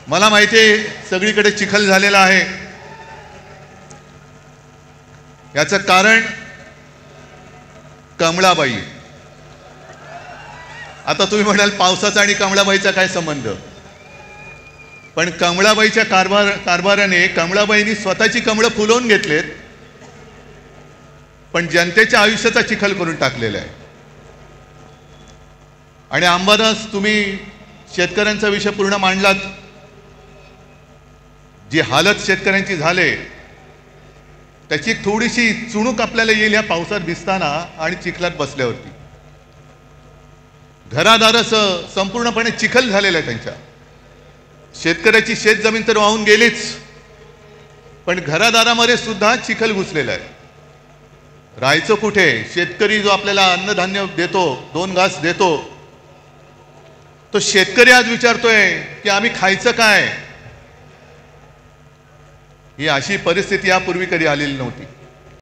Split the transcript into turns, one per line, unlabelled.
मला माहिती आहे सगळीकडे चिखल झालेला आहे। याचं कारण कमळाबाई। आता तुम्ही म्हणाल पावसाचा आणि कमळाबाईचा काय संबंध? पण कमळाबाईच्या कारभाराने कमळाबाईंनी स्वतःची कमळं फुलवून घेतलेत, पण जनतेच्या आयुष्याचा चिखल करून टाकलेला आहे। आणि अंबादास, तुम्ही शेतकऱ्यांचा विषय पूर्ण मांडलात। जी हालत शेतकऱ्यांची झाले त्याची थोडीशी चुणूक आपल्याला येईल या पावसात भिजताना आणि चिखलात बसल्यावरती। घरादाराचं संपूर्णपणे चिखल झालेला आहे त्यांच्या। शेतकऱ्याची शेतजमीन तर वाहून गेलीच, पण घरादारामध्ये सुद्धा चिखल घुसलेला आहे। राहायचं कुठे? शेतकरी जो आपल्याला अन्नधान्य देतो, 2 घास देतो, तो शेतकरी आज विचारतोय की आम्ही खायचं काय? ही अशी परिस्थिती यापूर्वी कधी आलेली नव्हती।